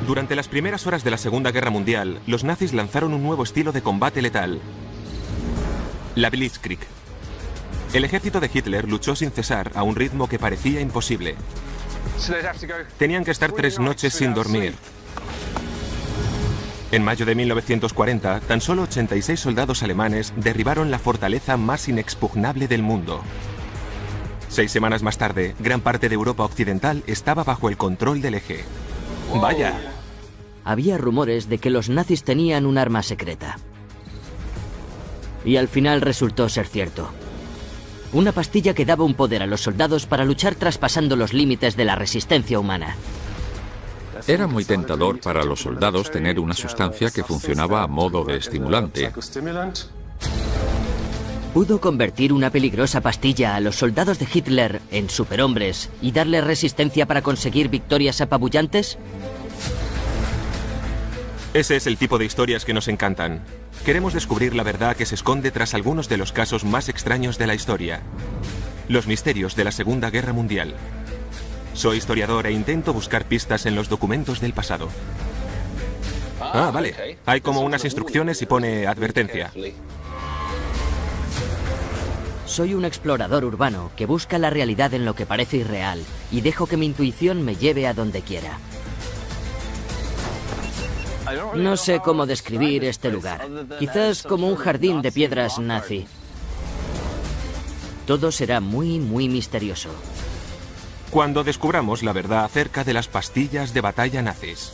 Durante las primeras horas de la Segunda Guerra Mundial, los nazis lanzaron un nuevo estilo de combate letal: la Blitzkrieg. El ejército de Hitler luchó sin cesar a un ritmo que parecía imposible. Tenían que estar 3 noches sin dormir. En mayo de 1940, tan solo 86 soldados alemanes derribaron la fortaleza más inexpugnable del mundo. 6 semanas más tarde, gran parte de Europa occidental estaba bajo el control del Eje. ¡Vaya! Había rumores de que los nazis tenían un arma secreta. Y al final resultó ser cierto. Una pastilla que daba un poder a los soldados para luchar traspasando los límites de la resistencia humana. Era muy tentador para los soldados tener una sustancia que funcionaba a modo de estimulante. ¿Pudo convertir una peligrosa pastilla a los soldados de Hitler en superhombres y darles resistencia para conseguir victorias apabullantes? Ese es el tipo de historias que nos encantan. Queremos descubrir la verdad que se esconde tras algunos de los casos más extraños de la historia. Los misterios de la Segunda Guerra Mundial. Soy historiador e intento buscar pistas en los documentos del pasado. Ah, vale. Hay como unas instrucciones y pone advertencia. Soy un explorador urbano que busca la realidad en lo que parece irreal y dejo que mi intuición me lleve a donde quiera. No sé cómo describir este lugar. Quizás como un jardín de piedras nazi. Todo será muy, muy misterioso. Cuando descubramos la verdad acerca de las pastillas de batalla nazis.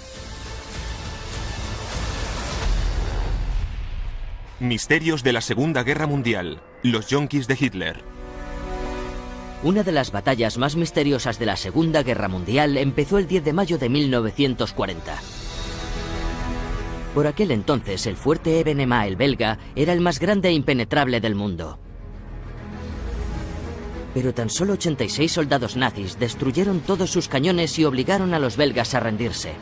Misterios de la Segunda Guerra Mundial. Los yonkis de Hitler. Una de las batallas más misteriosas de la Segunda Guerra Mundial empezó el 10 de mayo de 1940. Por aquel entonces, el fuerte Ebenemael belga era el más grande e impenetrable del mundo. Pero tan solo 86 soldados nazis destruyeron todos sus cañones y obligaron a los belgas a rendirse.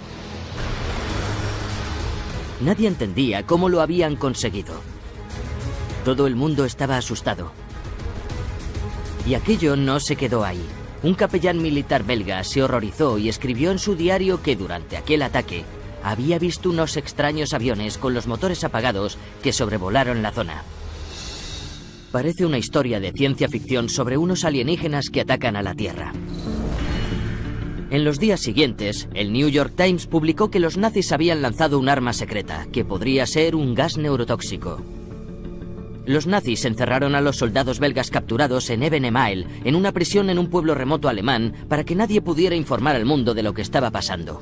Nadie entendía cómo lo habían conseguido. Todo el mundo estaba asustado. Y aquello no se quedó ahí. Un capellán militar belga se horrorizó y escribió en su diario que durante aquel ataque había visto unos extraños aviones con los motores apagados que sobrevolaron la zona. Parece una historia de ciencia ficción sobre unos alienígenas que atacan a la Tierra. En los días siguientes, el New York Times publicó que los nazis habían lanzado un arma secreta, que podría ser un gas neurotóxico. Los nazis encerraron a los soldados belgas capturados en Ebenemael, en una prisión en un pueblo remoto alemán, para que nadie pudiera informar al mundo de lo que estaba pasando.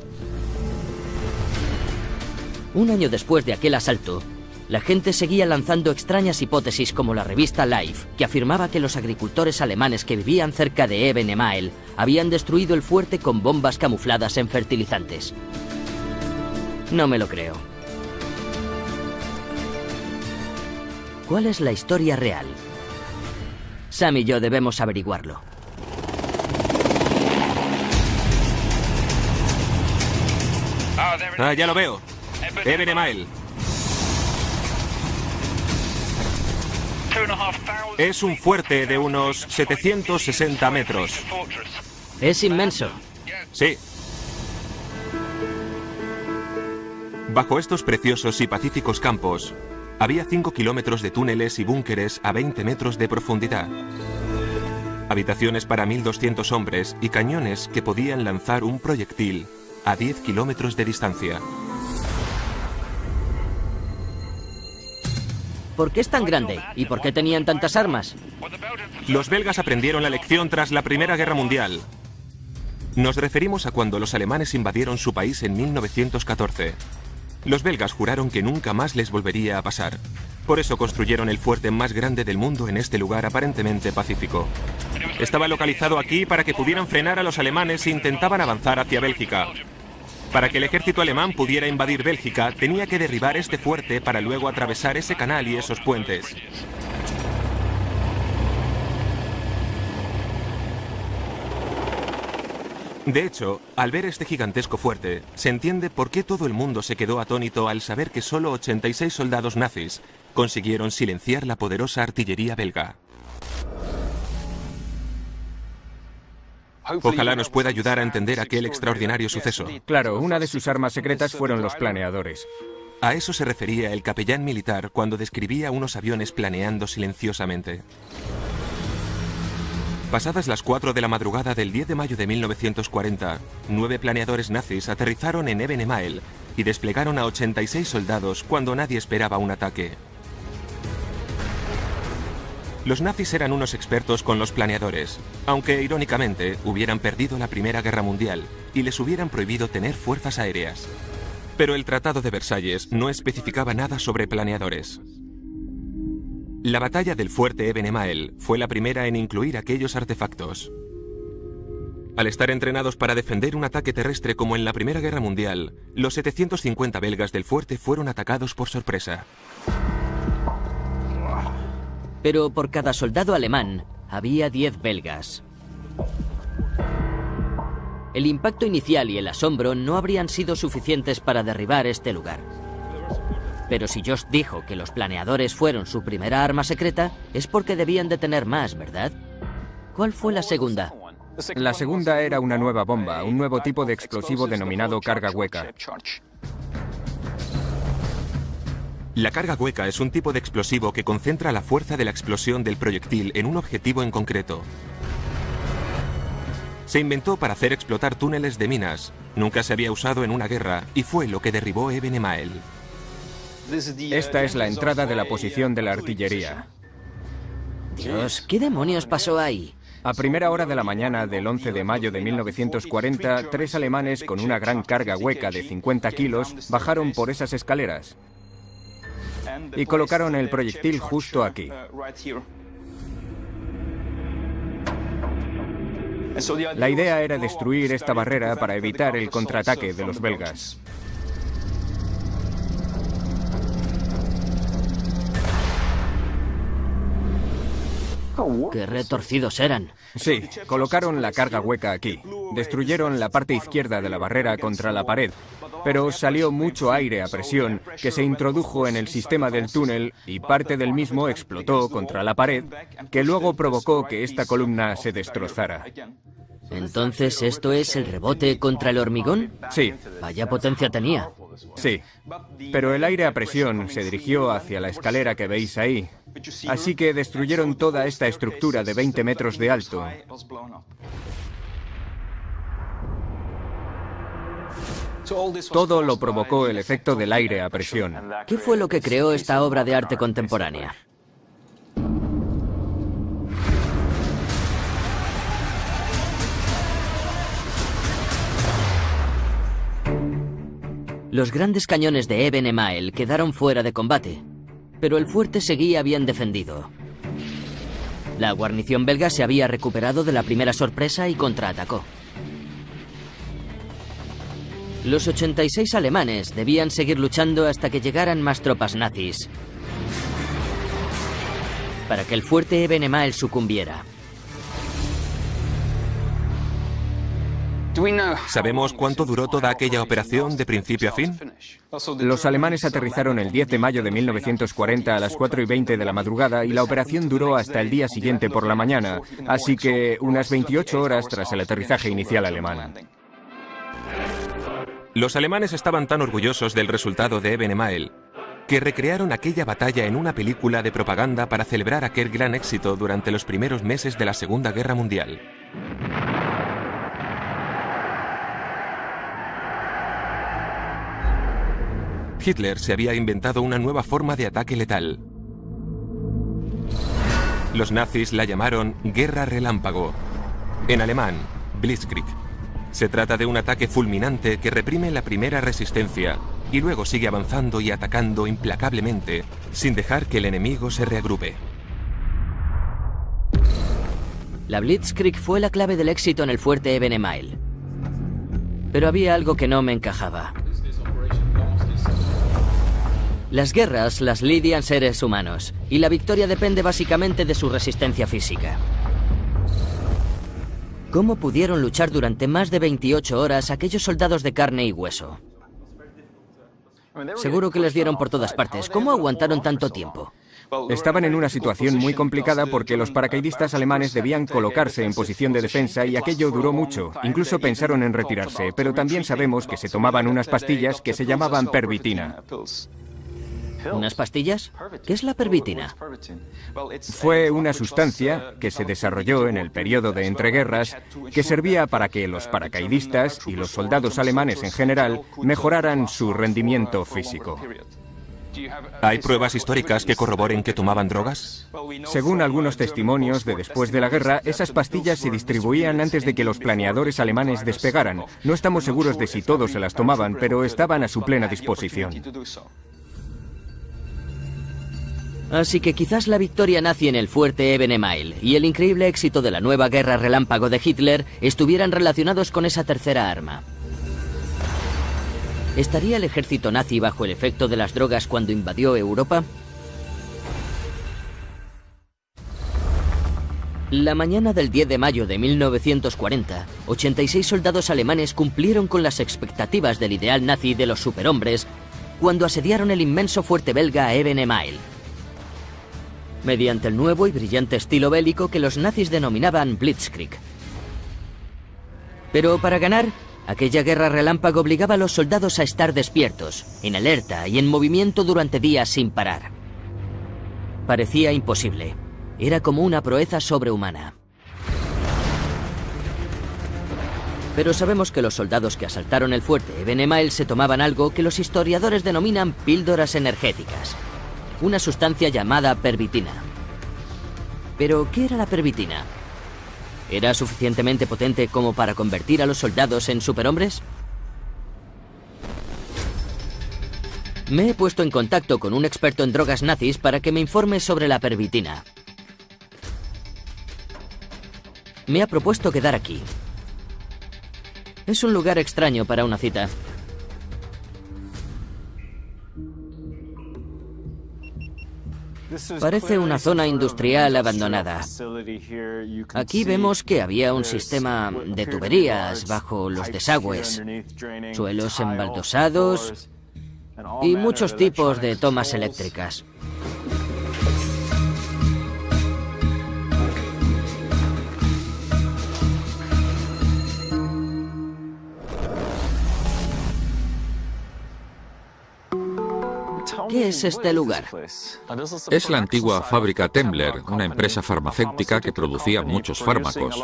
Un año después de aquel asalto, la gente seguía lanzando extrañas hipótesis como la revista Life, que afirmaba que los agricultores alemanes que vivían cerca de Ebenemael habían destruido el fuerte con bombas camufladas en fertilizantes. No me lo creo. ¿Cuál es la historia real? Sam y yo debemos averiguarlo. Ah, ya lo veo. Ebenemael. Es un fuerte de unos 760 metros. Es inmenso. Sí. Bajo estos preciosos y pacíficos campos, había 5 kilómetros de túneles y búnkeres a 20 metros de profundidad. Habitaciones para 1.200 hombres y cañones que podían lanzar un proyectil a 10 kilómetros de distancia. ¿Por qué es tan grande? ¿Y por qué tenían tantas armas? Los belgas aprendieron la lección tras la Primera Guerra Mundial. Nos referimos a cuando los alemanes invadieron su país en 1914. Los belgas juraron que nunca más les volvería a pasar. Por eso construyeron el fuerte más grande del mundo en este lugar aparentemente pacífico. Estaba localizado aquí para que pudieran frenar a los alemanes si intentaban avanzar hacia Bélgica. Para que el ejército alemán pudiera invadir Bélgica, tenía que derribar este fuerte para luego atravesar ese canal y esos puentes. De hecho, al ver este gigantesco fuerte, se entiende por qué todo el mundo se quedó atónito al saber que solo 86 soldados nazis consiguieron silenciar la poderosa artillería belga. Ojalá nos pueda ayudar a entender aquel extraordinario suceso. Claro, una de sus armas secretas fueron los planeadores. A eso se refería el capellán militar cuando describía unos aviones planeando silenciosamente. Pasadas las 4 de la madrugada del 10 de mayo de 1940, 9 planeadores nazis aterrizaron en Eben Emael y desplegaron a 86 soldados cuando nadie esperaba un ataque. Los nazis eran unos expertos con los planeadores, aunque irónicamente hubieran perdido la Primera Guerra Mundial y les hubieran prohibido tener fuerzas aéreas. Pero el Tratado de Versalles no especificaba nada sobre planeadores. La batalla del fuerte Eben Emael fue la primera en incluir aquellos artefactos. Al estar entrenados para defender un ataque terrestre como en la Primera Guerra Mundial, los 750 belgas del fuerte fueron atacados por sorpresa. Pero por cada soldado alemán había 10 belgas. El impacto inicial y el asombro no habrían sido suficientes para derribar este lugar. Pero si Josh dijo que los planeadores fueron su primera arma secreta, es porque debían de tener más, ¿verdad? ¿Cuál fue la segunda? La segunda era una nueva bomba, un nuevo tipo de explosivo denominado carga hueca. La carga hueca es un tipo de explosivo que concentra la fuerza de la explosión del proyectil en un objetivo en concreto. Se inventó para hacer explotar túneles de minas, nunca se había usado en una guerra y fue lo que derribó Eben Emael. Esta es la entrada de la posición de la artillería. Dios, ¿qué demonios pasó ahí? A primera hora de la mañana del 11 de mayo de 1940, 3 alemanes con una gran carga hueca de 50 kilos bajaron por esas escaleras y colocaron el proyectil justo aquí. La idea era destruir esta barrera para evitar el contraataque de los belgas. ¡Qué retorcidos eran! Sí, colocaron la carga hueca aquí. Destruyeron la parte izquierda de la barrera contra la pared, pero salió mucho aire a presión que se introdujo en el sistema del túnel y parte del mismo explotó contra la pared, que luego provocó que esta columna se destrozara. ¿Entonces esto es el rebote contra el hormigón? Sí. Vaya potencia tenía. Sí, pero el aire a presión se dirigió hacia la escalera que veis ahí, así que destruyeron toda esta estructura de 20 metros de alto. Todo lo provocó el efecto del aire a presión. ¿Qué fue lo que creó esta obra de arte contemporánea? Los grandes cañones de Eben Emael quedaron fuera de combate, pero el fuerte seguía bien defendido. La guarnición belga se había recuperado de la primera sorpresa y contraatacó. Los 86 alemanes debían seguir luchando hasta que llegaran más tropas nazis, para que el fuerte Eben Emael sucumbiera. ¿Sabemos cuánto duró toda aquella operación de principio a fin? Los alemanes aterrizaron el 10 de mayo de 1940 a las 4:20 de la madrugada y la operación duró hasta el día siguiente por la mañana, así que unas 28 horas tras el aterrizaje inicial alemán. Los alemanes estaban tan orgullosos del resultado de Eben Emael que recrearon aquella batalla en una película de propaganda para celebrar aquel gran éxito durante los primeros meses de la Segunda Guerra Mundial. Hitler se había inventado una nueva forma de ataque letal. Los nazis la llamaron Guerra Relámpago, en alemán, Blitzkrieg. Se trata de un ataque fulminante que reprime la primera resistencia y luego sigue avanzando y atacando implacablemente sin dejar que el enemigo se reagrupe. La Blitzkrieg fue la clave del éxito en el fuerte Eben Emael. Pero había algo que no me encajaba. Las guerras las lidian seres humanos, y la victoria depende básicamente de su resistencia física. ¿Cómo pudieron luchar durante más de 28 horas aquellos soldados de carne y hueso? Seguro que les dieron por todas partes. ¿Cómo aguantaron tanto tiempo? Estaban en una situación muy complicada porque los paracaidistas alemanes debían colocarse en posición de defensa y aquello duró mucho. Incluso pensaron en retirarse, pero también sabemos que se tomaban unas pastillas que se llamaban pervitina. ¿Unas pastillas? ¿Qué es la pervitina? Fue una sustancia que se desarrolló en el periodo de entreguerras que servía para que los paracaidistas y los soldados alemanes en general mejoraran su rendimiento físico. ¿Hay pruebas históricas que corroboren que tomaban drogas? Según algunos testimonios de después de la guerra, esas pastillas se distribuían antes de que los planeadores alemanes despegaran. No estamos seguros de si todos se las tomaban, pero estaban a su plena disposición. Así que quizás la victoria nazi en el fuerte Ebenemeil y el increíble éxito de la nueva guerra relámpago de Hitler estuvieran relacionados con esa tercera arma. ¿Estaría el ejército nazi bajo el efecto de las drogas cuando invadió Europa? La mañana del 10 de mayo de 1940, 86 soldados alemanes cumplieron con las expectativas del ideal nazi de los superhombres cuando asediaron el inmenso fuerte belga Ebenemeil. Mediante el nuevo y brillante estilo bélico que los nazis denominaban Blitzkrieg. Pero para ganar, aquella guerra relámpago obligaba a los soldados a estar despiertos, en alerta y en movimiento durante días sin parar. Parecía imposible. Era como una proeza sobrehumana. Pero sabemos que los soldados que asaltaron el fuerte Ebenemeil se tomaban algo que los historiadores denominan píldoras energéticas. Una sustancia llamada pervitina. ¿Pero qué era la pervitina? ¿Era suficientemente potente como para convertir a los soldados en superhombres? Me he puesto en contacto con un experto en drogas nazis para que me informe sobre la pervitina. Me ha propuesto quedar aquí. Es un lugar extraño para una cita. Parece una zona industrial abandonada. Aquí vemos que había un sistema de tuberías bajo los desagües, suelos embaldosados y muchos tipos de tomas eléctricas. ¿Qué es este lugar? Es la antigua fábrica Temmler, una empresa farmacéutica que producía muchos fármacos.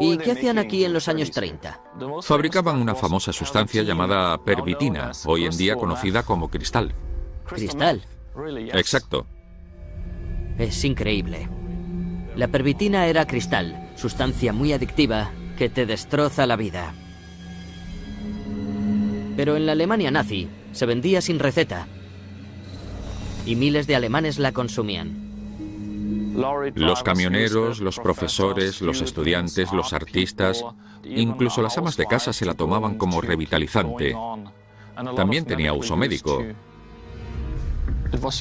¿Y qué hacían aquí en los años 30? Fabricaban una famosa sustancia llamada pervitina, hoy en día conocida como cristal. ¿Cristal? Exacto. Es increíble. La pervitina era cristal, sustancia muy adictiva que te destroza la vida. Pero en la Alemania nazi se vendía sin receta y miles de alemanes la consumían. Los camioneros, los profesores, los estudiantes, los artistas, incluso las amas de casa se la tomaban como revitalizante. También tenía uso médico.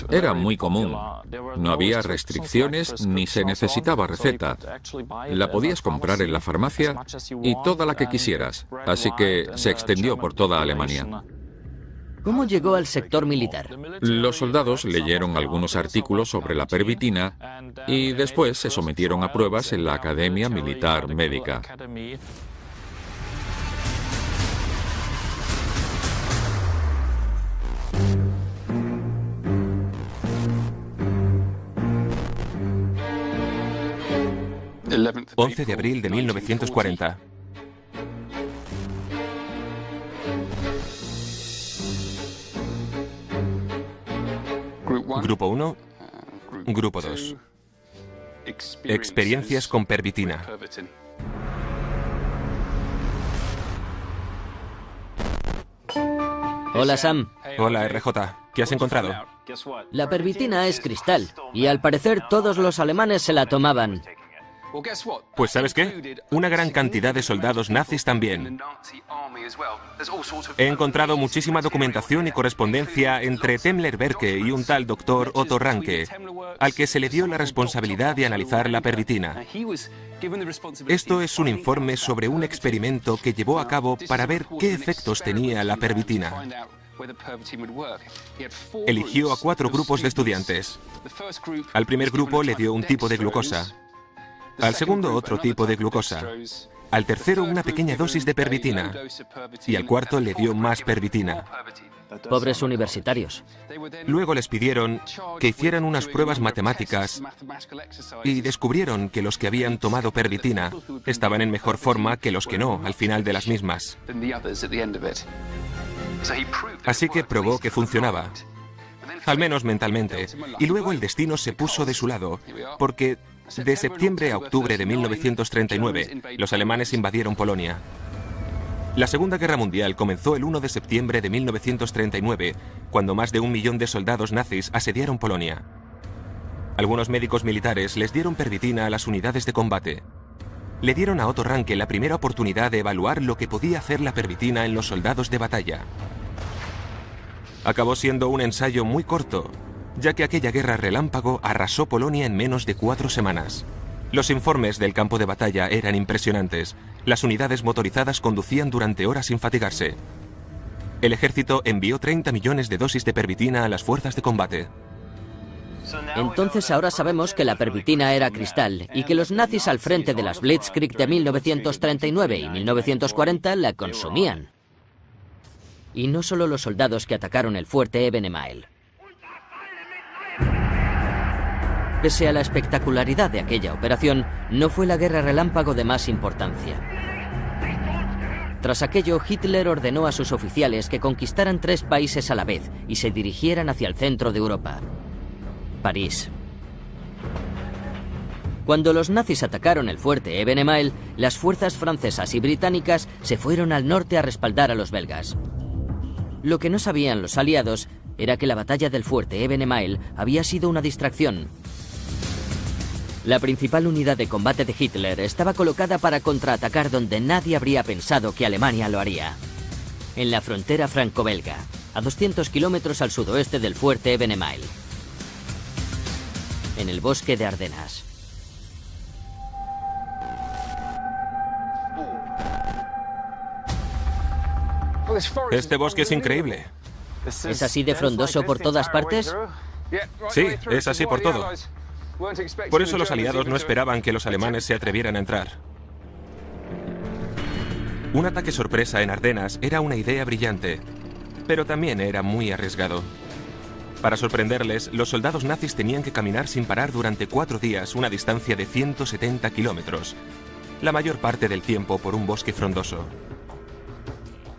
Era muy común. No había restricciones ni se necesitaba receta. La podías comprar en la farmacia y toda la que quisieras, así que se extendió por toda Alemania. ¿Cómo llegó al sector militar? Los soldados leyeron algunos artículos sobre la pervitina y después se sometieron a pruebas en la Academia Militar Médica. El 11 de abril de 1940. Grupo 1, Grupo 2. Experiencias con pervitina. Hola, Sam. Hola, RJ. ¿Qué has encontrado? La pervitina es cristal y al parecer todos los alemanes se la tomaban. Pues ¿sabes qué? Una gran cantidad de soldados nazis también. He encontrado muchísima documentación y correspondencia entre Temmler Berke y un tal doctor Otto Ranke, al que se le dio la responsabilidad de analizar la pervitina. Esto es un informe sobre un experimento que llevó a cabo para ver qué efectos tenía la pervitina. Eligió a 4 grupos de estudiantes. Al primer grupo le dio un tipo de glucosa. Al segundo otro tipo de glucosa. Al tercero una pequeña dosis de pervitina. Y al cuarto le dio más pervitina. Pobres universitarios. Luego les pidieron que hicieran unas pruebas matemáticas y descubrieron que los que habían tomado pervitina estaban en mejor forma que los que no al final de las mismas. Así que probó que funcionaba, al menos mentalmente, y luego el destino se puso de su lado, porque de septiembre a octubre de 1939 los alemanes invadieron Polonia. La Segunda Guerra Mundial comenzó el 1 de septiembre de 1939, cuando más de 1 millón de soldados nazis asediaron Polonia. Algunos médicos militares les dieron pervitina a las unidades de combate. Le dieron a Otto Ranke la primera oportunidad de evaluar lo que podía hacer la pervitina en los soldados de batalla. Acabó siendo un ensayo muy corto, ya que aquella guerra relámpago arrasó Polonia en menos de 4 semanas. Los informes del campo de batalla eran impresionantes. Las unidades motorizadas conducían durante horas sin fatigarse. El ejército envió 30 millones de dosis de pervitina a las fuerzas de combate. Entonces ahora sabemos que la pervitina era cristal y que los nazis al frente de las Blitzkrieg de 1939 y 1940 la consumían. Y no solo los soldados que atacaron el fuerte Ebenemael. Pese a la espectacularidad de aquella operación, no fue la guerra relámpago de más importancia. Tras aquello, Hitler ordenó a sus oficiales que conquistaran 3 países a la vez y se dirigieran hacia el centro de Europa. París. Cuando los nazis atacaron el fuerte Ebenemael, las fuerzas francesas y británicas se fueron al norte a respaldar a los belgas. Lo que no sabían los aliados era que la batalla del fuerte Ebenemael había sido una distracción. La principal unidad de combate de Hitler estaba colocada para contraatacar donde nadie habría pensado que Alemania lo haría. En la frontera franco-belga, a 200 kilómetros al sudoeste del fuerte Ebenemael. En el bosque de Ardenas. Este bosque es increíble. ¿Es así de frondoso por todas partes? Sí, es así por todo. Por eso los aliados no esperaban que los alemanes se atrevieran a entrar. Un ataque sorpresa en Ardenas era una idea brillante, pero también era muy arriesgado. Para sorprenderles, los soldados nazis tenían que caminar sin parar durante 4 días una distancia de 170 kilómetros, la mayor parte del tiempo por un bosque frondoso.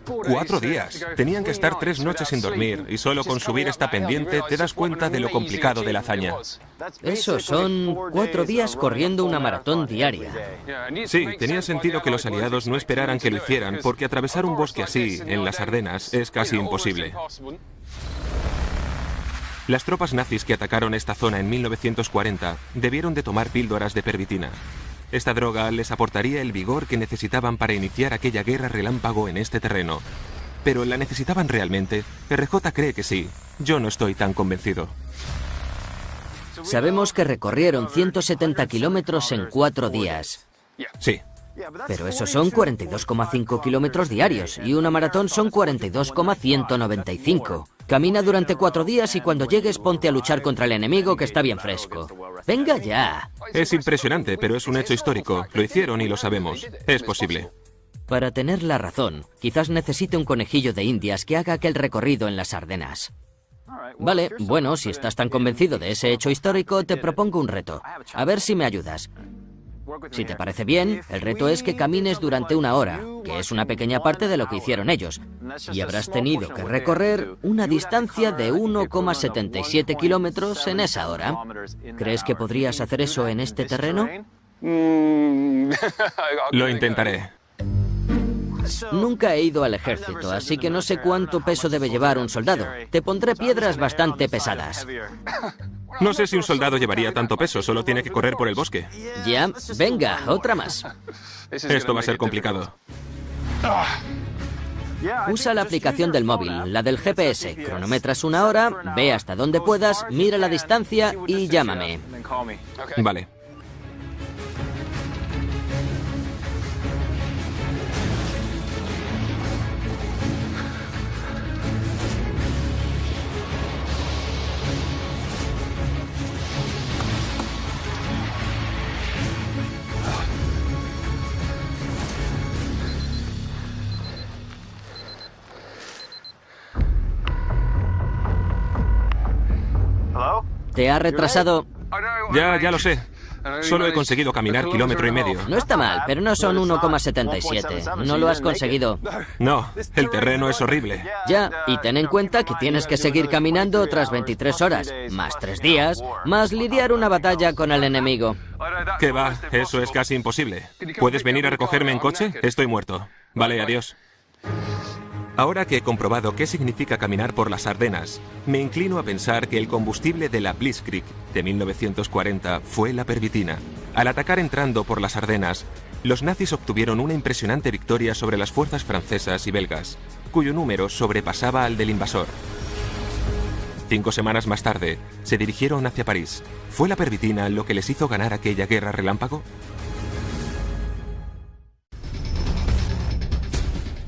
4 días. Tenían que estar 3 noches sin dormir y solo con subir esta pendiente te das cuenta de lo complicado de la hazaña. Eso son 4 días corriendo una maratón diaria. Sí, tenía sentido que los aliados no esperaran que lo hicieran, porque atravesar un bosque así, en las Ardenas, es casi imposible. Las tropas nazis que atacaron esta zona en 1940 debieron de tomar píldoras de pervitina. Esta droga les aportaría el vigor que necesitaban para iniciar aquella guerra relámpago en este terreno. ¿Pero la necesitaban realmente? RJ cree que sí. Yo no estoy tan convencido. Sabemos que recorrieron 170 kilómetros en 4 días. Sí. Pero esos son 42,5 kilómetros diarios y una maratón son 42,195. Camina durante 4 días y cuando llegues ponte a luchar contra el enemigo que está bien fresco. ¡Venga ya! Es impresionante, pero es un hecho histórico. Lo hicieron y lo sabemos. Es posible. Para tener la razón, quizás necesite un conejillo de Indias que haga aquel recorrido en las Ardenas. Vale, bueno, si estás tan convencido de ese hecho histórico, te propongo un reto. A ver si me ayudas. Si te parece bien, el reto es que camines durante 1 hora, que es una pequeña parte de lo que hicieron ellos, y habrás tenido que recorrer una distancia de 1,77 kilómetros en esa hora. ¿Crees que podrías hacer eso en este terreno? Lo intentaré. Nunca he ido al ejército, así que no sé cuánto peso debe llevar un soldado. Te pondré piedras bastante pesadas. No sé si un soldado llevaría tanto peso, solo tiene que correr por el bosque. Ya, venga, otra más. Esto va a ser complicado. Usa la aplicación del móvil, la del GPS. Cronometras 1 hora, ve hasta donde puedas, mira la distancia y llámame. Vale. ¿Te ha retrasado? Ya lo sé. Solo he conseguido caminar 1,5 kilómetros. No está mal, pero no son 1,77. No lo has conseguido. No, el terreno es horrible. Ya, y ten en cuenta que tienes que seguir caminando otras 23 horas, más 3 días, más lidiar una batalla con el enemigo. ¿Qué va? Eso es casi imposible. ¿Puedes venir a recogerme en coche? Estoy muerto. Vale, adiós. Ahora que he comprobado qué significa caminar por las Ardenas, me inclino a pensar que el combustible de la Blitzkrieg de 1940 fue la pervitina. Al atacar entrando por las Ardenas, los nazis obtuvieron una impresionante victoria sobre las fuerzas francesas y belgas, cuyo número sobrepasaba al del invasor. 5 semanas más tarde, se dirigieron hacia París. ¿Fue la pervitina lo que les hizo ganar aquella guerra relámpago?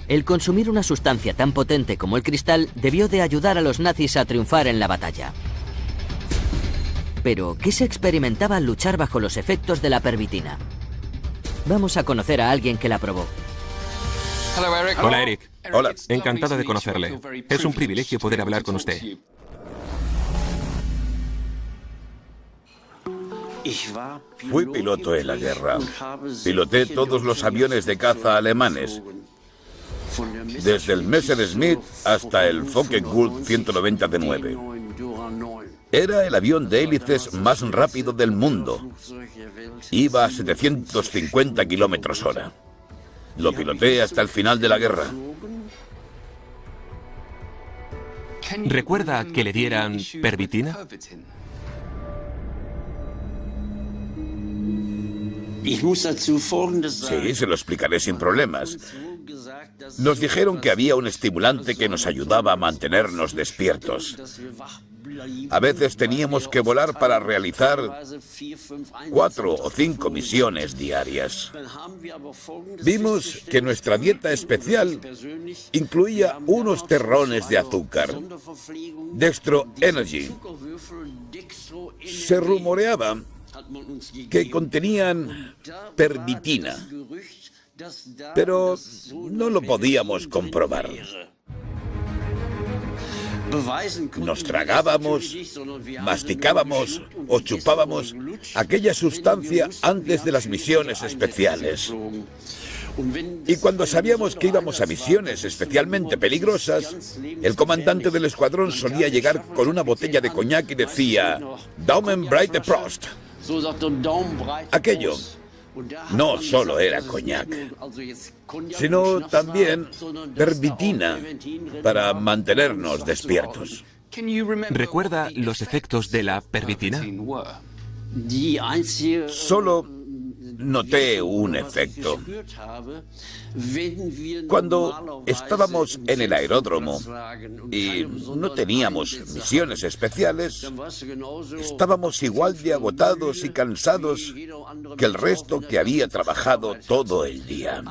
El consumir una sustancia tan potente como el cristal debió de ayudar a los nazis a triunfar en la batalla. Pero, ¿qué se experimentaba al luchar bajo los efectos de la pervitina? Vamos a conocer a alguien que la probó. Hola, Eric. Hola. Encantado de conocerle. Es un privilegio poder hablar con usted. Fui piloto en la guerra. Piloté todos los aviones de caza alemanes, desde el Messerschmitt hasta el Focke-Wulf 190 de 9. Era el avión de hélices más rápido del mundo. Iba a 750 kilómetros hora. Lo piloté hasta el final de la guerra. ¿Recuerda que le dieran pervitina? Sí, se lo explicaré sin problemas. Nos dijeron que había un estimulante que nos ayudaba a mantenernos despiertos. A veces teníamos que volar para realizar 4 o 5 misiones diarias. Vimos que nuestra dieta especial incluía unos terrones de azúcar, Dextro Energy. Se rumoreaba que contenían pervitina, pero no lo podíamos comprobar. Nos tragábamos, masticábamos o chupábamos aquella sustancia antes de las misiones especiales. Y cuando sabíamos que íbamos a misiones especialmente peligrosas, el comandante del escuadrón solía llegar con una botella de coñac y decía Daumen breite Prost. Aquello no solo era coñac, sino también pervitina para mantenernos despiertos. ¿Recuerda los efectos de la pervitina? Solo noté un efecto. Cuando estábamos en el aeródromo y no teníamos misiones especiales, estábamos igual de agotados y cansados que el resto que había trabajado todo el día.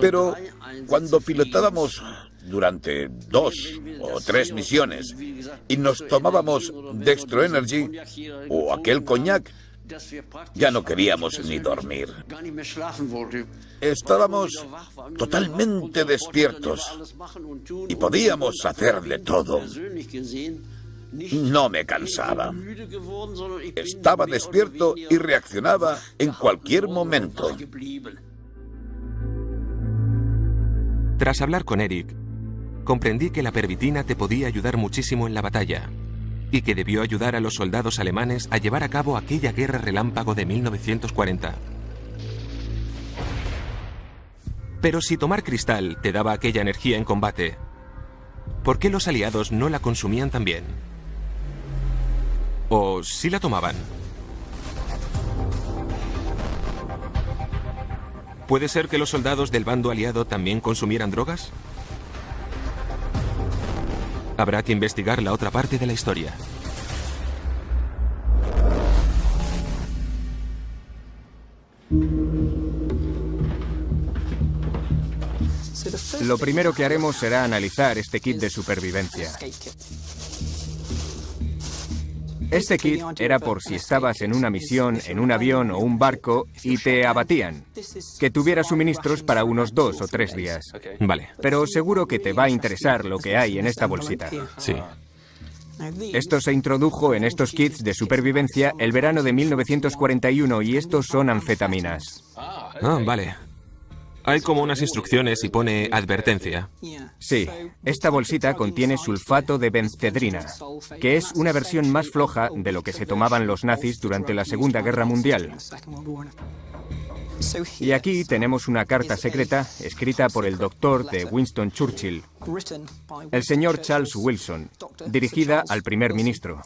Pero cuando pilotábamos durante 2 o 3 misiones y nos tomábamos Dextro Energy o aquel coñac, ya no queríamos ni dormir. Estábamos totalmente despiertos y podíamos hacerle todo. No me cansaba. Estaba despierto y reaccionaba en cualquier momento. Tras hablar con Eric, comprendí que la pervitina te podía ayudar muchísimo en la batalla y que debió ayudar a los soldados alemanes a llevar a cabo aquella guerra relámpago de 1940. Pero si tomar cristal te daba aquella energía en combate, ¿por qué los aliados no la consumían también? ¿O sí la tomaban? ¿Puede ser que los soldados del bando aliado también consumieran drogas? Habrá que investigar la otra parte de la historia. Lo primero que haremos será analizar este kit de supervivencia. Este kit era por si estabas en una misión, en un avión o un barco y te abatían. Que tuviera suministros para unos 2 o 3 días. Vale. Pero seguro que te va a interesar lo que hay en esta bolsita. Sí. Esto se introdujo en estos kits de supervivencia el verano de 1941 y estos son anfetaminas. Ah, vale. Hay como unas instrucciones y pone advertencia. Sí, esta bolsita contiene sulfato de benzedrina, que es una versión más floja de lo que se tomaban los nazis durante la Segunda Guerra Mundial. Y aquí tenemos una carta secreta escrita por el doctor de Winston Churchill, el señor Charles Wilson, dirigida al primer ministro.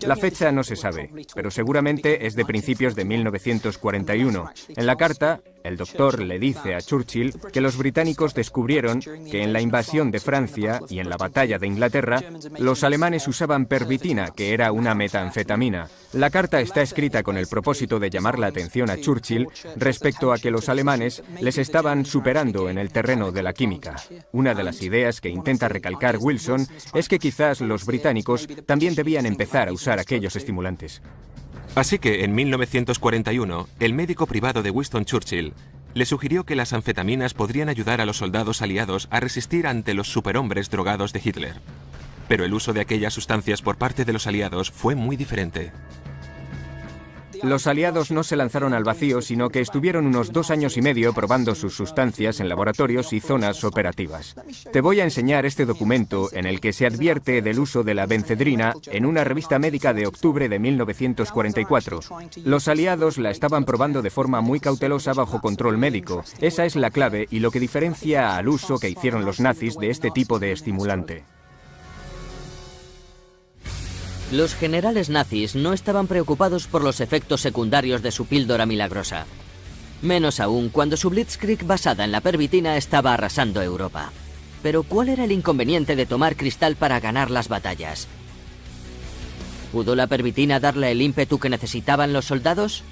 La fecha no se sabe, pero seguramente es de principios de 1941. En la carta, el doctor le dice a Churchill que los británicos descubrieron que en la invasión de Francia y en la batalla de Inglaterra, los alemanes usaban pervitina, que era una metanfetamina. La carta está escrita con el propósito de llamar la atención a Churchill respecto a que los alemanes les estaban superando en el terreno de la química. Una de las ideas que intenta recalcar Wilson es que quizás los británicos también debían empezar a usar aquellos estimulantes. Así que en 1941, el médico privado de Winston Churchill le sugirió que las anfetaminas podrían ayudar a los soldados aliados a resistir ante los superhombres drogados de Hitler. Pero el uso de aquellas sustancias por parte de los aliados fue muy diferente. Los aliados no se lanzaron al vacío, sino que estuvieron unos 2 años y medio probando sus sustancias en laboratorios y zonas operativas. Te voy a enseñar este documento en el que se advierte del uso de la benzedrina en una revista médica de octubre de 1944. Los aliados la estaban probando de forma muy cautelosa bajo control médico. Esa es la clave y lo que diferencia al uso que hicieron los nazis de este tipo de estimulante. Los generales nazis no estaban preocupados por los efectos secundarios de su píldora milagrosa. Menos aún cuando su Blitzkrieg basada en la pervitina estaba arrasando Europa. Pero ¿cuál era el inconveniente de tomar cristal para ganar las batallas? ¿Pudo la pervitina darle el ímpetu que necesitaban los soldados?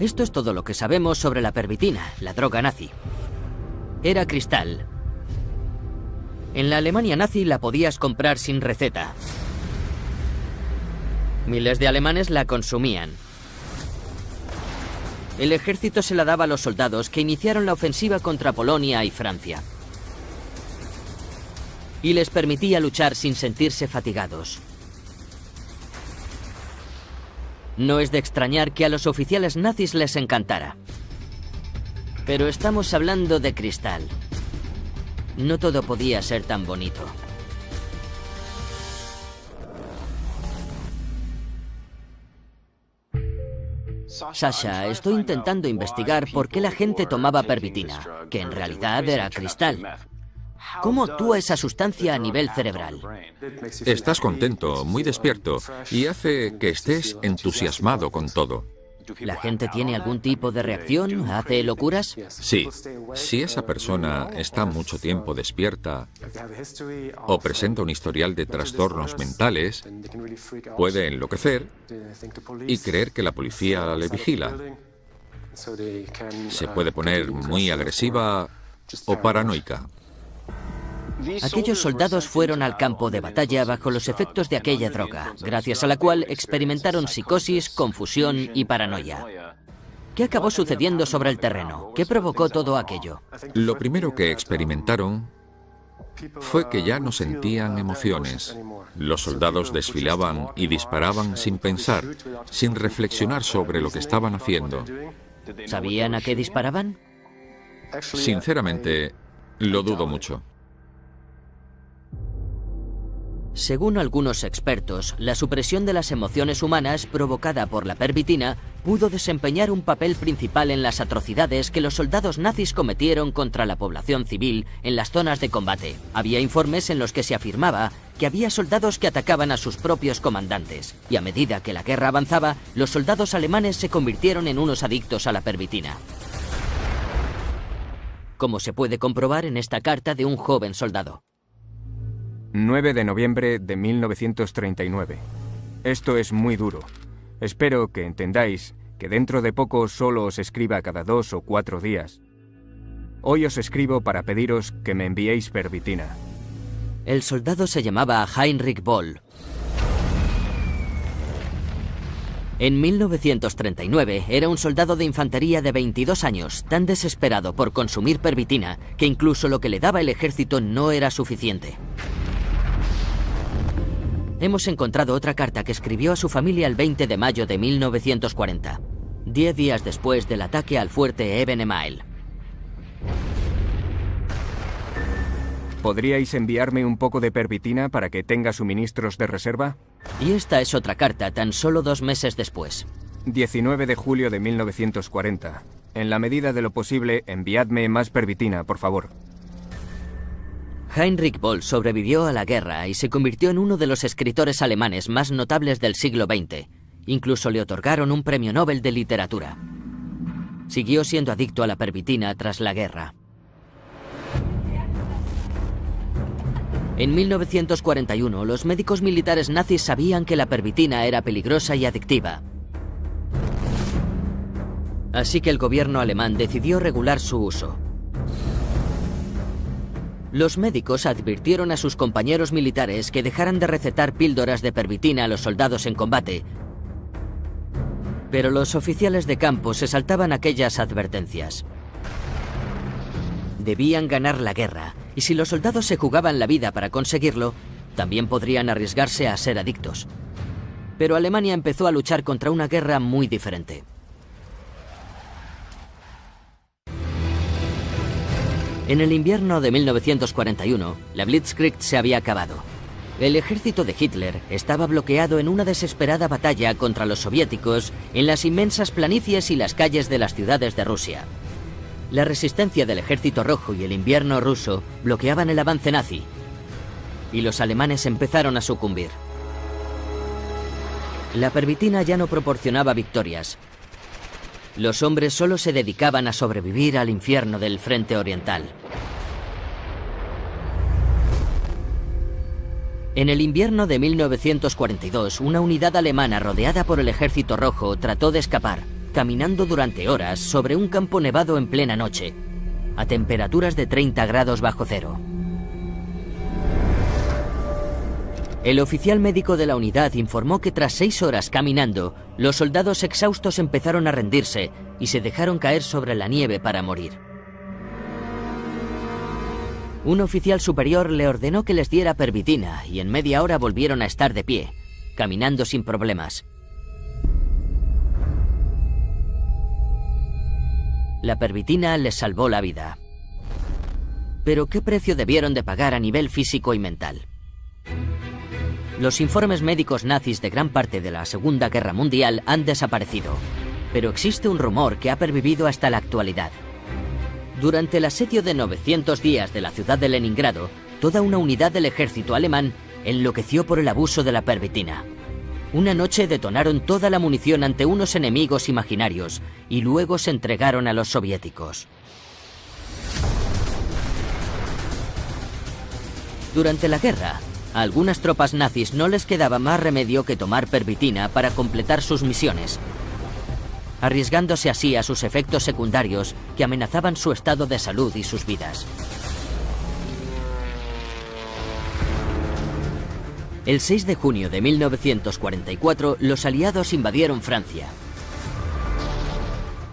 Esto es todo lo que sabemos sobre la pervitina, la droga nazi. Era cristal. En la Alemania nazi la podías comprar sin receta. Miles de alemanes la consumían. El ejército se la daba a los soldados que iniciaron la ofensiva contra Polonia y Francia. Y les permitía luchar sin sentirse fatigados. No es de extrañar que a los oficiales nazis les encantara. Pero estamos hablando de cristal. No todo podía ser tan bonito. Sasha, estoy intentando investigar por qué la gente tomaba pervitina, que en realidad era cristal. ¿Cómo actúa esa sustancia a nivel cerebral? Estás contento, muy despierto, y hace que estés entusiasmado con todo. ¿La gente tiene algún tipo de reacción? ¿Hace locuras? Sí. Si esa persona está mucho tiempo despierta o presenta un historial de trastornos mentales, puede enloquecer y creer que la policía le vigila. Se puede poner muy agresiva o paranoica. Aquellos soldados fueron al campo de batalla bajo los efectos de aquella droga, gracias a la cual experimentaron psicosis, confusión y paranoia. ¿Qué acabó sucediendo sobre el terreno? ¿Qué provocó todo aquello? Lo primero que experimentaron fue que ya no sentían emociones. Los soldados desfilaban y disparaban sin pensar, sin reflexionar sobre lo que estaban haciendo. ¿Sabían a qué disparaban? Sinceramente, lo dudo mucho. Según algunos expertos, la supresión de las emociones humanas provocada por la pervitina pudo desempeñar un papel principal en las atrocidades que los soldados nazis cometieron contra la población civil en las zonas de combate. Había informes en los que se afirmaba que había soldados que atacaban a sus propios comandantes, y a medida que la guerra avanzaba, los soldados alemanes se convirtieron en unos adictos a la pervitina. Como se puede comprobar en esta carta de un joven soldado. 9 de noviembre de 1939. Esto es muy duro. Espero que entendáis que dentro de poco solo os escriba cada 2 o 4 días. Hoy os escribo para pediros que me enviéis pervitina. El soldado se llamaba Heinrich Boll. En 1939 era un soldado de infantería de 22 años, tan desesperado por consumir pervitina que incluso lo que le daba el ejército no era suficiente. Hemos encontrado otra carta que escribió a su familia el 20 de mayo de 1940, 10 días después del ataque al fuerte Eben Emael. ¿Podríais enviarme un poco de pervitina para que tenga suministros de reserva? Y esta es otra carta, tan solo 2 meses después. 19 de julio de 1940. En la medida de lo posible, enviadme más pervitina, por favor. Heinrich Böll sobrevivió a la guerra y se convirtió en uno de los escritores alemanes más notables del siglo XX. Incluso le otorgaron un premio Nobel de literatura. Siguió siendo adicto a la pervitina tras la guerra. En 1941, los médicos militares nazis sabían que la pervitina era peligrosa y adictiva. Así que el gobierno alemán decidió regular su uso. Los médicos advirtieron a sus compañeros militares que dejaran de recetar píldoras de pervitina a los soldados en combate. Pero los oficiales de campo se saltaban aquellas advertencias. Debían ganar la guerra, y si los soldados se jugaban la vida para conseguirlo, también podrían arriesgarse a ser adictos. Pero Alemania empezó a luchar contra una guerra muy diferente. En el invierno de 1941, la Blitzkrieg se había acabado. El ejército de Hitler estaba bloqueado en una desesperada batalla contra los soviéticos en las inmensas planicies y las calles de las ciudades de Rusia. La resistencia del Ejército Rojo y el invierno ruso bloqueaban el avance nazi, y los alemanes empezaron a sucumbir. La pervitina ya no proporcionaba victorias. Los hombres solo se dedicaban a sobrevivir al infierno del Frente Oriental. En el invierno de 1942, una unidad alemana rodeada por el Ejército Rojo trató de escapar, caminando durante horas sobre un campo nevado en plena noche, a temperaturas de 30 grados bajo cero. El oficial médico de la unidad informó que tras 6 horas caminando, los soldados exhaustos empezaron a rendirse y se dejaron caer sobre la nieve para morir. Un oficial superior le ordenó que les diera pervitina y en media hora volvieron a estar de pie, caminando sin problemas. La pervitina les salvó la vida. Pero ¿qué precio debieron de pagar a nivel físico y mental? Los informes médicos nazis de gran parte de la Segunda Guerra Mundial han desaparecido, pero existe un rumor que ha pervivido hasta la actualidad. Durante el asedio de 900 días de la ciudad de Leningrado, toda una unidad del ejército alemán enloqueció por el abuso de la pervitina. Una noche detonaron toda la munición ante unos enemigos imaginarios y luego se entregaron a los soviéticos. Durante la guerra, a algunas tropas nazis no les quedaba más remedio que tomar pervitina para completar sus misiones, arriesgándose así a sus efectos secundarios que amenazaban su estado de salud y sus vidas. El 6 de junio de 1944, los aliados invadieron Francia.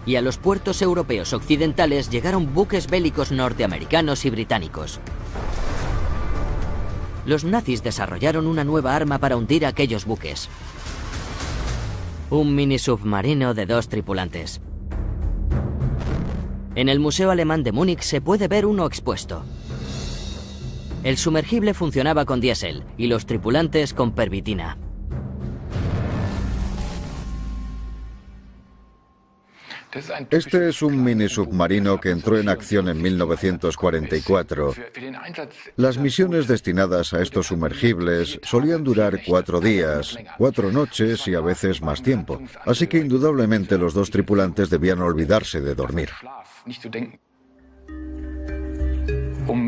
Y a los puertos europeos occidentales llegaron buques bélicos norteamericanos y británicos. Los nazis desarrollaron una nueva arma para hundir aquellos buques. Un mini submarino de 2 tripulantes. En el Museo Alemán de Múnich se puede ver uno expuesto. El sumergible funcionaba con diésel y los tripulantes con pervitina. Este es un mini submarino que entró en acción en 1944. Las misiones destinadas a estos sumergibles solían durar 4 días, 4 noches y a veces más tiempo. Así que indudablemente los 2 tripulantes debían olvidarse de dormir.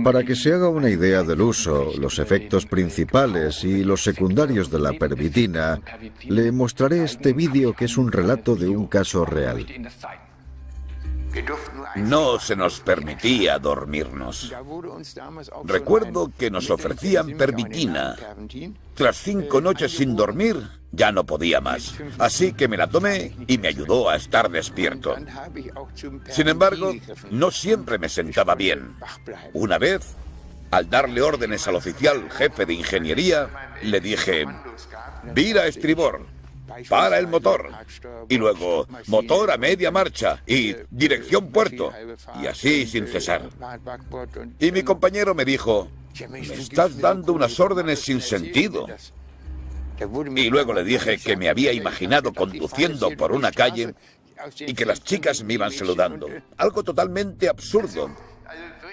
Para que se haga una idea del uso, los efectos principales y los secundarios de la pervitina, le mostraré este vídeo que es un relato de un caso real. No se nos permitía dormirnos. Recuerdo que nos ofrecían pervitina. Tras 5 noches sin dormir, ya no podía más. Así que me la tomé y me ayudó a estar despierto. Sin embargo, no siempre me sentaba bien. Una vez, al darle órdenes al oficial jefe de ingeniería, le dije: vira a estribor, para el motor, y luego motor a media marcha y dirección puerto, y así sin cesar. Y mi compañero me dijo: me estás dando unas órdenes sin sentido. Y luego le dije que me había imaginado conduciendo por una calle y que las chicas me iban saludando. Algo totalmente absurdo.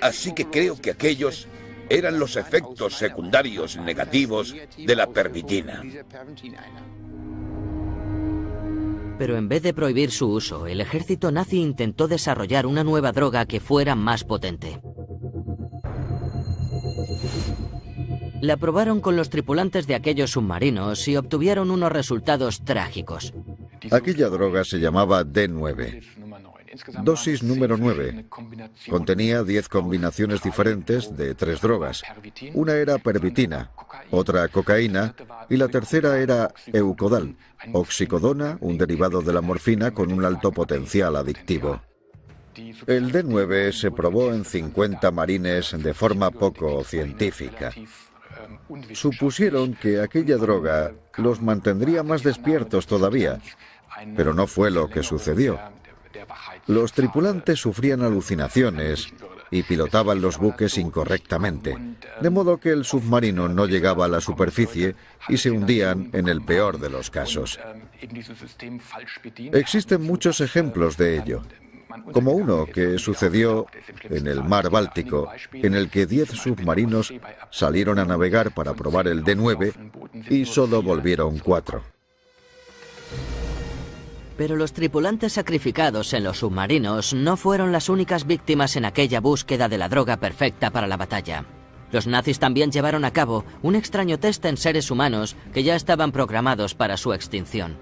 Así que creo que aquellos eran los efectos secundarios negativos de la pervitina. Pero en vez de prohibir su uso, el ejército nazi intentó desarrollar una nueva droga que fuera más potente. La probaron con los tripulantes de aquellos submarinos y obtuvieron unos resultados trágicos. Aquella droga se llamaba D9. Dosis número 9. Contenía 10 combinaciones diferentes de 3 drogas. Una era pervitina, otra cocaína y la tercera era eucodal, oxicodona, un derivado de la morfina con un alto potencial adictivo. El D9 se probó en 50 marines de forma poco científica. Supusieron que aquella droga los mantendría más despiertos todavía, pero no fue lo que sucedió. Los tripulantes sufrían alucinaciones y pilotaban los buques incorrectamente, de modo que el submarino no llegaba a la superficie y se hundían en el peor de los casos. Existen muchos ejemplos de ello, como uno que sucedió en el mar Báltico, en el que 10 submarinos salieron a navegar para probar el D9 y solo volvieron 4. Pero los tripulantes sacrificados en los submarinos no fueron las únicas víctimas en aquella búsqueda de la droga perfecta para la batalla. Los nazis también llevaron a cabo un extraño test en seres humanos que ya estaban programados para su extinción.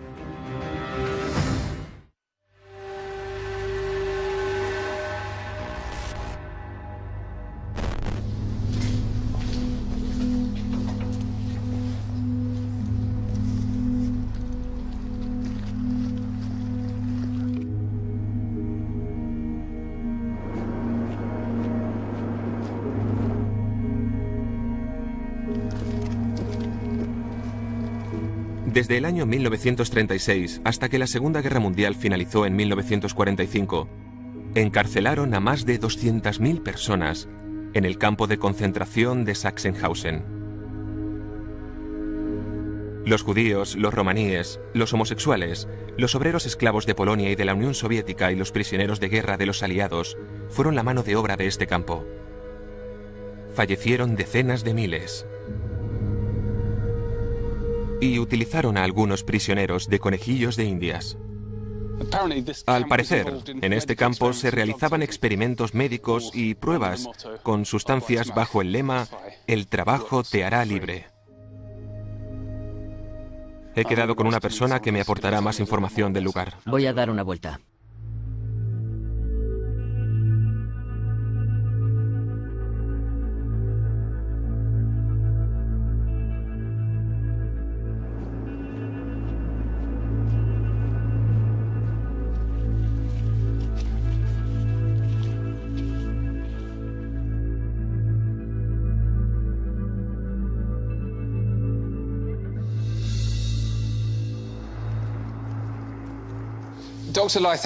Desde el año 1936 hasta que la Segunda Guerra Mundial finalizó en 1945, encarcelaron a más de 200.000 personas en el campo de concentración de Sachsenhausen. Los judíos, los romaníes, los homosexuales, los obreros esclavos de Polonia y de la Unión Soviética y los prisioneros de guerra de los aliados fueron la mano de obra de este campo. Fallecieron decenas de miles. Y utilizaron a algunos prisioneros de conejillos de Indias. Al parecer, en este campo se realizaban experimentos médicos y pruebas con sustancias bajo el lema «El trabajo te hará libre». He quedado con una persona que me aportará más información del lugar. Voy a dar una vuelta.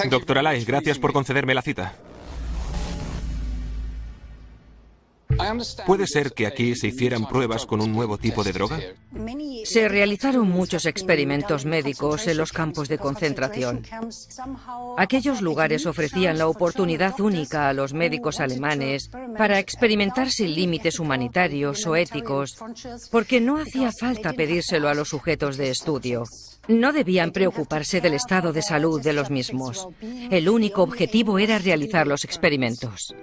Doctora Lai, gracias por concederme la cita. ¿Puede ser que aquí se hicieran pruebas con un nuevo tipo de droga? Se realizaron muchos experimentos médicos en los campos de concentración. Aquellos lugares ofrecían la oportunidad única a los médicos alemanes para experimentar sin límites humanitarios o éticos, porque no hacía falta pedírselo a los sujetos de estudio. No debían preocuparse del estado de salud de los mismos. El único objetivo era realizar los experimentos.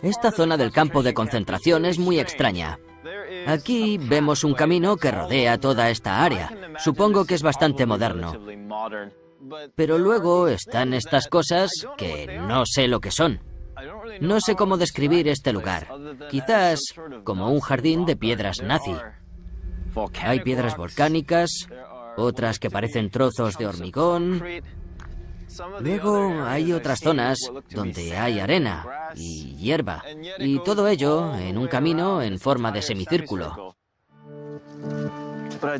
Esta zona del campo de concentración es muy extraña. Aquí vemos un camino que rodea toda esta área. Supongo que es bastante moderno. Pero luego están estas cosas que no sé lo que son. No sé cómo describir este lugar. Quizás como un jardín de piedras nazi. Hay piedras volcánicas, otras que parecen trozos de hormigón. Luego hay otras zonas donde hay arena y hierba. Y todo ello en un camino en forma de semicírculo.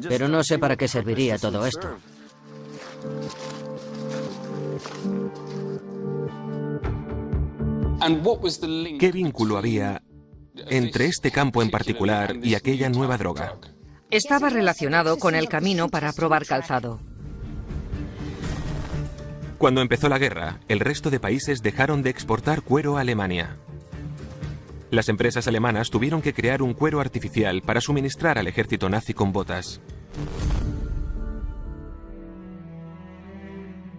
Pero no sé para qué serviría todo esto. ¿Qué vínculo había entre este campo en particular y aquella nueva droga? Estaba relacionado con el camino para probar calzado. Cuando empezó la guerra, el resto de países dejaron de exportar cuero a Alemania. Las empresas alemanas tuvieron que crear un cuero artificial para suministrar al ejército nazi con botas.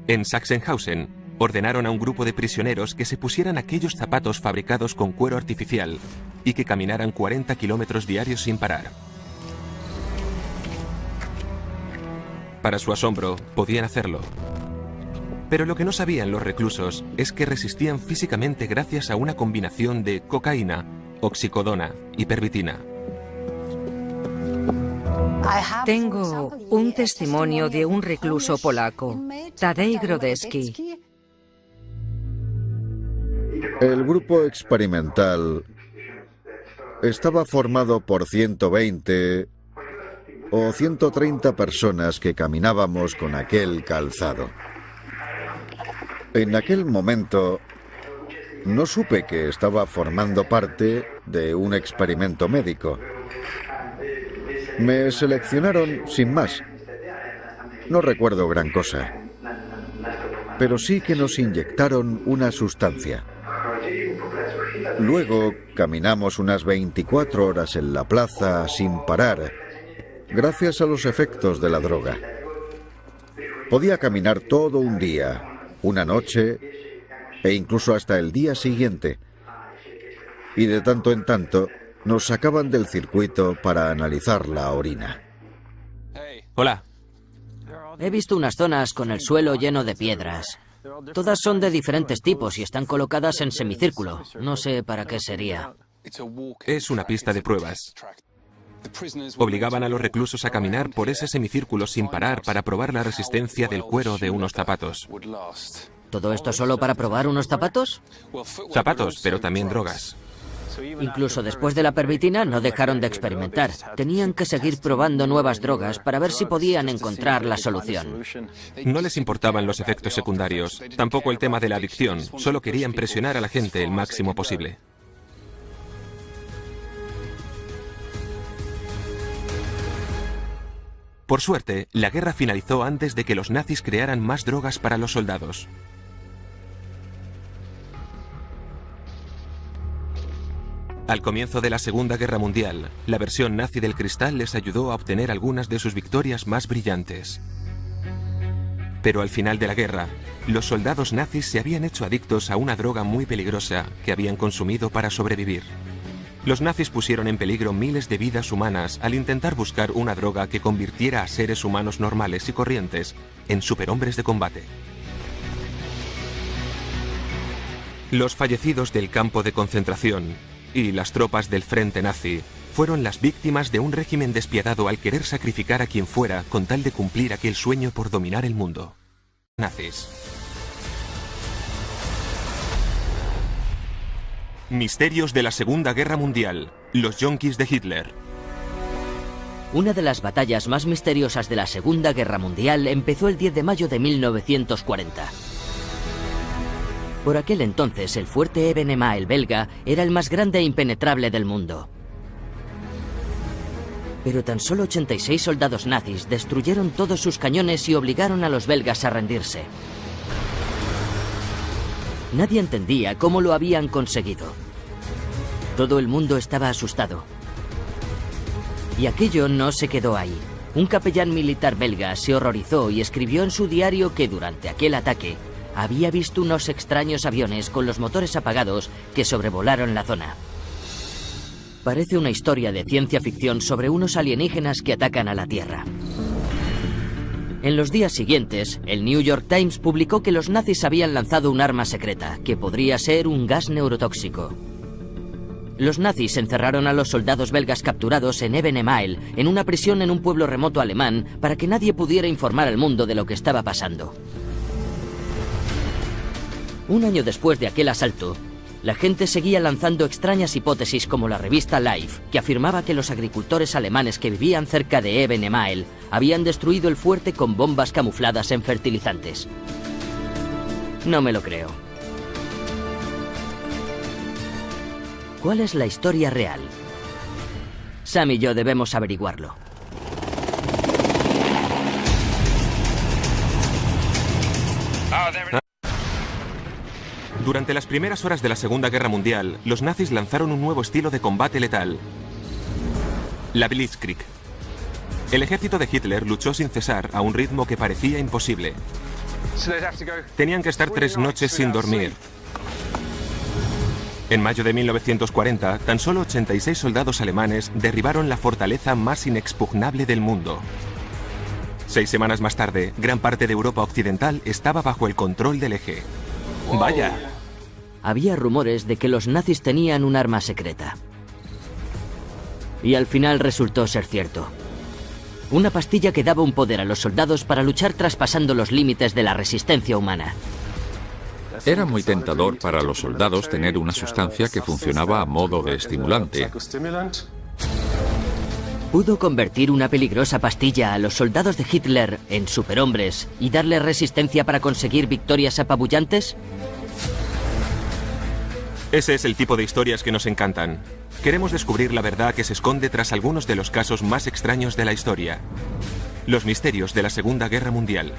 En Sachsenhausen, ordenaron a un grupo de prisioneros que se pusieran aquellos zapatos fabricados con cuero artificial y que caminaran 40 kilómetros diarios sin parar. Para su asombro, podían hacerlo. Pero lo que no sabían los reclusos es que resistían físicamente gracias a una combinación de cocaína, oxicodona y pervitina. Tengo un testimonio de un recluso polaco, Tadej Grodzki. El grupo experimental estaba formado por 120 o 130 personas que caminábamos con aquel calzado. En aquel momento no supe que estaba formando parte de un experimento médico. Me seleccionaron sin más. No recuerdo gran cosa, pero sí que nos inyectaron una sustancia. Luego caminamos unas 24 horas en la plaza sin parar, gracias a los efectos de la droga. Podía caminar todo un día, una noche e incluso hasta el día siguiente. Y de tanto en tanto nos sacaban del circuito para analizar la orina. Hola. He visto unas zonas con el suelo lleno de piedras. Todas son de diferentes tipos y están colocadas en semicírculo. No sé para qué sería. Es una pista de pruebas. Obligaban a los reclusos a caminar por ese semicírculo sin parar para probar la resistencia del cuero de unos zapatos. ¿Todo esto solo para probar unos zapatos? Zapatos, pero también drogas. Incluso después de la pervitina no dejaron de experimentar. Tenían que seguir probando nuevas drogas para ver si podían encontrar la solución. No les importaban los efectos secundarios, tampoco el tema de la adicción, solo querían presionar a la gente el máximo posible. Por suerte, la guerra finalizó antes de que los nazis crearan más drogas para los soldados. Al comienzo de la Segunda Guerra Mundial, la versión nazi del cristal les ayudó a obtener algunas de sus victorias más brillantes. Pero al final de la guerra, los soldados nazis se habían hecho adictos a una droga muy peligrosa que habían consumido para sobrevivir. Los nazis pusieron en peligro miles de vidas humanas al intentar buscar una droga que convirtiera a seres humanos normales y corrientes en superhombres de combate. Los fallecidos del campo de concentración y las tropas del frente nazi fueron las víctimas de un régimen despiadado al querer sacrificar a quien fuera con tal de cumplir aquel sueño por dominar el mundo. Nazis. Misterios de la Segunda Guerra Mundial. Los yonkis de Hitler. Una de las batallas más misteriosas de la Segunda Guerra Mundial empezó el 10 de mayo de 1940. Por aquel entonces, el fuerte Ebenema, el belga, era el más grande e impenetrable del mundo. Pero tan solo 86 soldados nazis destruyeron todos sus cañones y obligaron a los belgas a rendirse. Nadie entendía cómo lo habían conseguido. Todo el mundo estaba asustado. Y aquello no se quedó ahí. Un capellán militar belga se horrorizó y escribió en su diario que durante aquel ataque había visto unos extraños aviones con los motores apagados que sobrevolaron la zona. Parece una historia de ciencia ficción sobre unos alienígenas que atacan a la Tierra. En los días siguientes, el New York Times publicó que los nazis habían lanzado un arma secreta, que podría ser un gas neurotóxico. Los nazis encerraron a los soldados belgas capturados en Ebenemael, en una prisión en un pueblo remoto alemán, para que nadie pudiera informar al mundo de lo que estaba pasando. Un año después de aquel asalto, la gente seguía lanzando extrañas hipótesis como la revista Life, que afirmaba que los agricultores alemanes que vivían cerca de Ebenemael habían destruido el fuerte con bombas camufladas en fertilizantes. No me lo creo. ¿Cuál es la historia real? Sam y yo debemos averiguarlo. Durante las primeras horas de la Segunda Guerra Mundial, los nazis lanzaron un nuevo estilo de combate letal: la Blitzkrieg. El ejército de Hitler luchó sin cesar a un ritmo que parecía imposible. Tenían que estar 3 noches sin dormir. En mayo de 1940, tan solo 86 soldados alemanes derribaron la fortaleza más inexpugnable del mundo. 6 semanas más tarde, gran parte de Europa occidental estaba bajo el control del eje. ¡Vaya! Había rumores de que los nazis tenían un arma secreta. Y al final resultó ser cierto. Una pastilla que daba un poder a los soldados para luchar traspasando los límites de la resistencia humana. Era muy tentador para los soldados tener una sustancia que funcionaba a modo de estimulante. ¿Pudo convertir una peligrosa pastilla a los soldados de Hitler en superhombres y darles resistencia para conseguir victorias apabullantes? Ese es el tipo de historias que nos encantan. Queremos descubrir la verdad que se esconde tras algunos de los casos más extraños de la historia. Los misterios de la Segunda Guerra Mundial.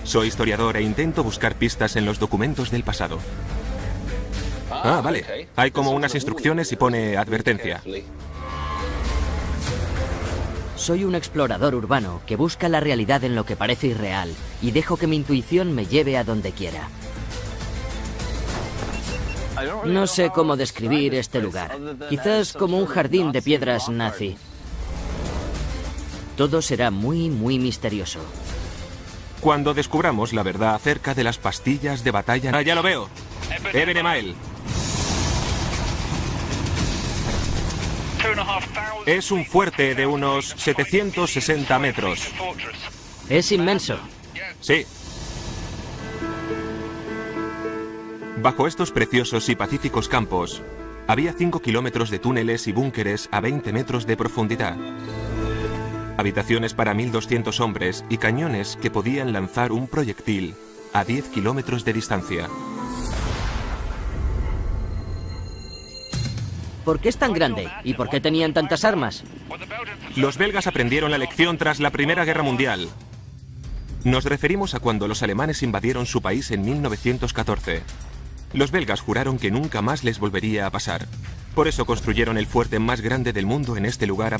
Soy historiador e intento buscar pistas en los documentos del pasado. Ah, vale. Hay como unas instrucciones y pone advertencia. Soy un explorador urbano que busca la realidad en lo que parece irreal y dejo que mi intuición me lleve a donde quiera. No sé cómo describir este lugar. Quizás como un jardín de piedras nazi. Todo será muy, muy misterioso. Cuando descubramos la verdad acerca de las pastillas de batalla... ¡Ah, ya lo veo! Ebenemael. Es un fuerte de unos 760 metros. Es inmenso. Sí. Bajo estos preciosos y pacíficos campos, había 5 kilómetros de túneles y búnkeres a 20 metros de profundidad. Habitaciones para 1.200 hombres y cañones que podían lanzar un proyectil a 10 kilómetros de distancia. ¿Por qué es tan grande? ¿Y por qué tenían tantas armas? Los belgas aprendieron la lección tras la Primera Guerra Mundial. Nos referimos a cuando los alemanes invadieron su país en 1914. Los belgas juraron que nunca más les volvería a pasar. Por eso construyeron el fuerte más grande del mundo en este lugar.